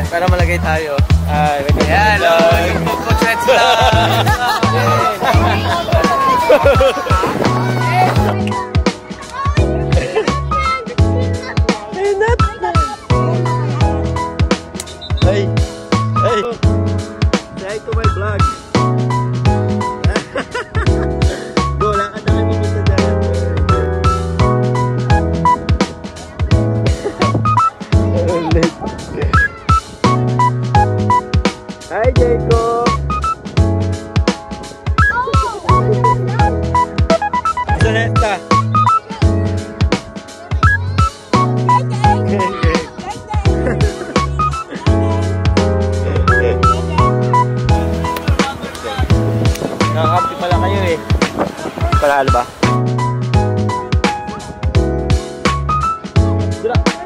Para malagay tayo. Ay, yan. Nagpo-portrait sila. Hey! Hey! Say to my vlog. Go lang ka na minita dyan. Hi, Jacob! Soneta! Nakakampi pala kayo eh. Panalo ba?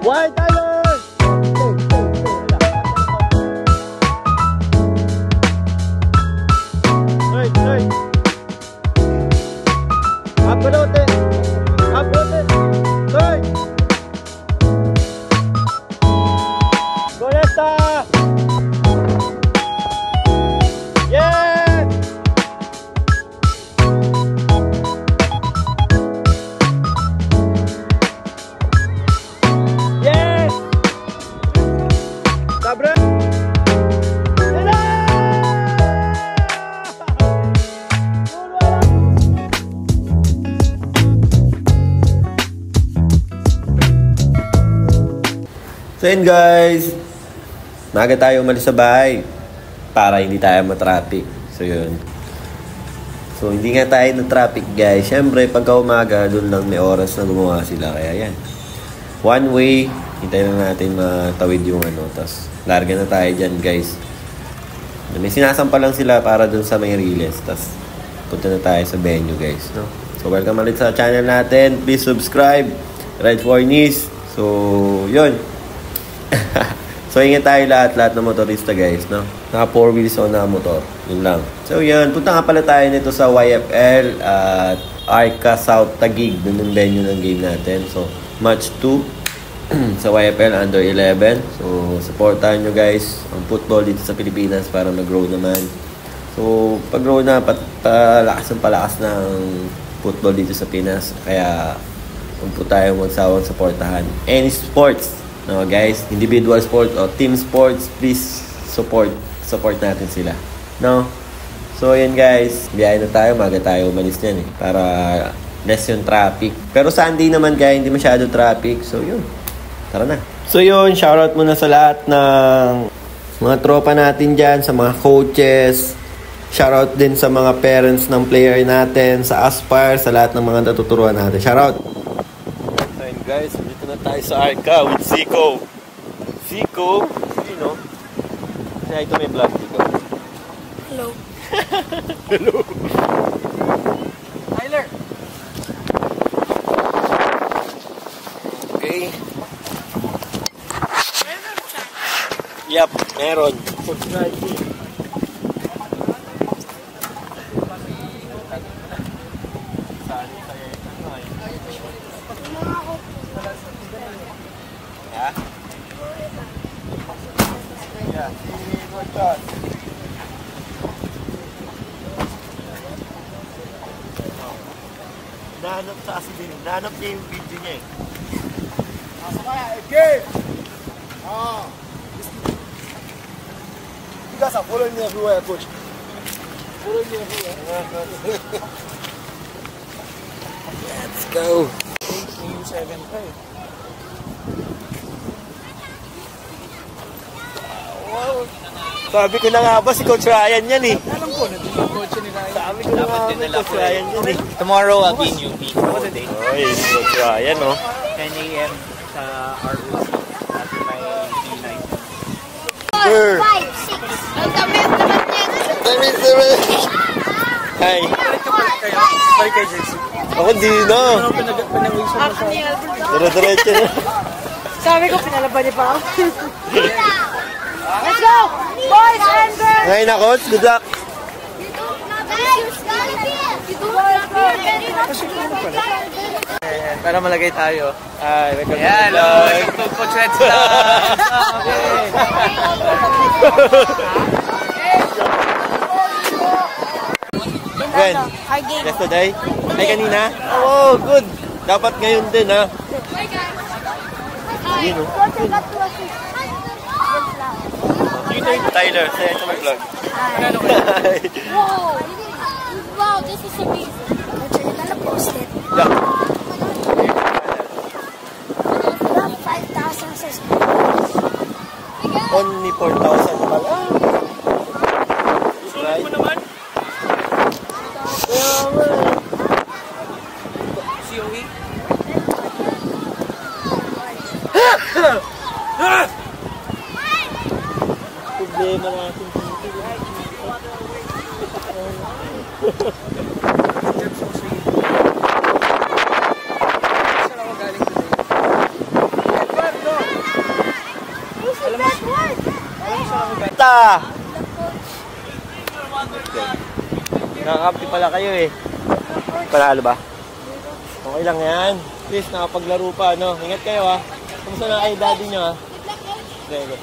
Why, Tyler? Hey, hey. Abalote. Abalote. Hey. Goleta. Yeah. Yes. Sabre. So yun guys, maaga tayo umalis sa bahay para hindi tayo matraffic. So yun. So hindi nga tayo na-traffic guys. Siyempre pagka umaga, doon lang may oras na gumawa sila. Kaya yan. One way, hintay lang natin matawid yung ano. Tapos larga na tayo dyan guys. May sinasampa lang sila para doon sa may Riles. Tapos punta na tayo sa venue guys. No? So welcome ulit sa channel natin. Please subscribe. Ride for Nice. So yun. So ingat tayo lahat ng motorista guys, no? Naka 4 wheels o na motor, yun lang. So yun, punta nga pala tayo nito sa YFL at Arca South Taguig, dun yung venue ng game natin. So match 2 sa YFL under 11. So supportahan nyo guys ang football dito sa Pilipinas para mag-grow naman. So pag-grow na, palakas ng football dito sa Pinas. Kaya huwag po tayo magsawang supportahan any sports. No, guys, individual sport o team sports, please support natin sila. No? So, yun guys, biyahe na tayo, maga tayo umalis niyan eh, para less yung traffic. Pero Sunday naman guys, hindi masyado traffic. So, yun. Tara na. So, yun, shoutout muna sa lahat ng mga tropa natin dyan, sa mga coaches. Shoutout din sa mga parents ng player natin, sa Aspire, sa lahat ng mga natuturuan natin. Shoutout! Ayun guys, dito na tayo sa Arca with Zico. Zico, you know. Kaya ito may vlog dito. Hello. Hello. Tyler. Okay. Yup, meron. Nahanap sa asin din. Nahanap niya yung video niya eh. Asa kaya? Game! You guys are following me everywhere, coach. Follow me everywhere. Let's go. 8-7-5. Wow. Sabi ko na nga ba si Coach Ryan yan eh. Alam ko, nandun yung coach ni Ryan. Sabi ko na nga ba si Coach Ryan yan eh. Tomorrow I'll be in UP. Oy, Coach Ryan oh. 10 a.m. sa ROC. At may P9. 4, 5, 6. Ang dami naman yan. Hi. Sorry kay Jersey. Ako di na. Pinag-uwisan mo siya. Dire-diretso na. Sabi ko, pinalaban niya pa ako. Let's go! Boys and girls! Ngayon na, Coach. Good luck. Guys, Para malagay tayo. Ay, welcome Yan, to the vlog. Coach Red Star. When? Our game. Yesterday? Ay, kanina? Oh, good. Dapat ngayon din, ha? Yun, oh. Tyler, say ito may vlog. Wow! Wow, this is amazing. Post it. Yeah. 5,000 subscribers. Only 4,000 pala. Right? Ano naman? Yeah, man. COE? Problema natin. Ta! Nakakampi pala kayo eh. Panalo ba? Okay lang yan. Please, nakapaglaro pa, no? Ingat kayo, ha? Kumusta na kayo daddy nyo, ha? Okay.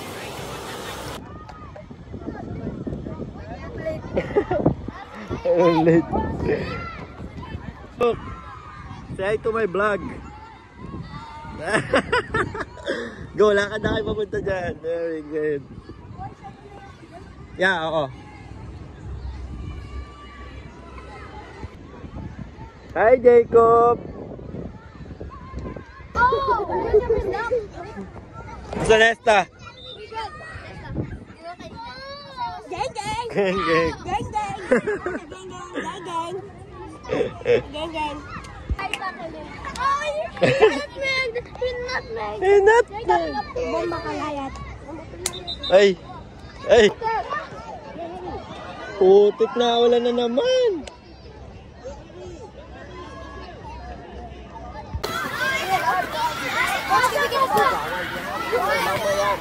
Late. Look, say hi to my vlog. Go, lakad na kayo papunta dyan. Very good. Yeah, oo. Hi, Jacob! Sa Nesta? Gang, gang! Gang, gang. Gang, gang! Gang, gang! Gang, gang! Gang, gang! Oh, nutmeg! Nutmeg! Eh, nutmeg! Bomba kalayat. Ay! Ay! Putik na, wala na naman!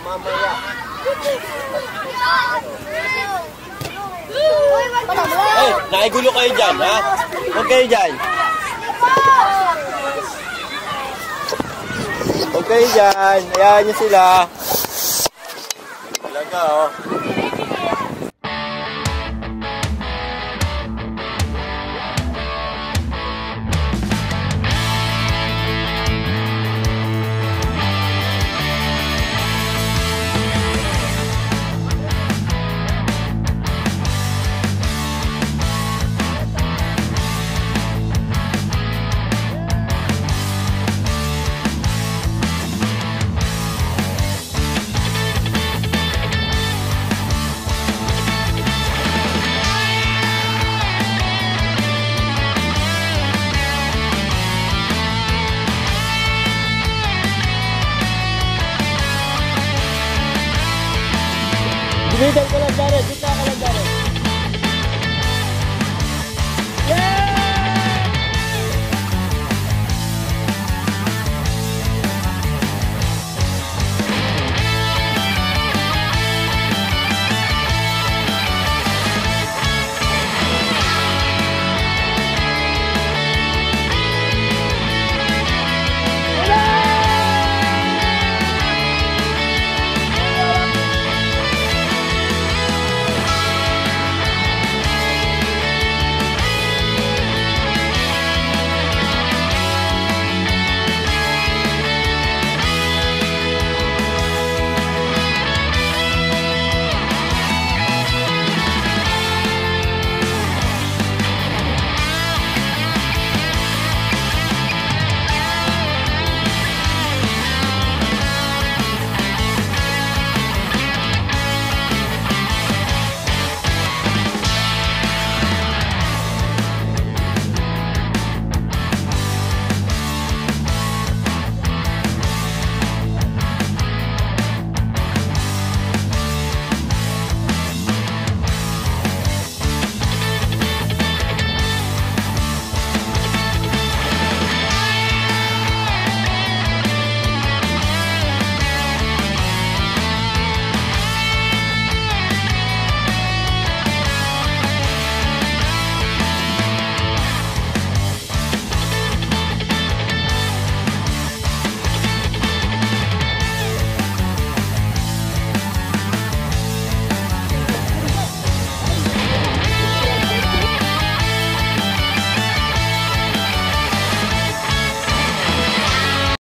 Mamaya. Ay, naigulo kayo dyan, ha? Huwag kayo dyan. Huwag kayo dyan. Hayaan nyo sila. Talaga, oh. Dito ka lang, Jared. Dito ka lang, Jared.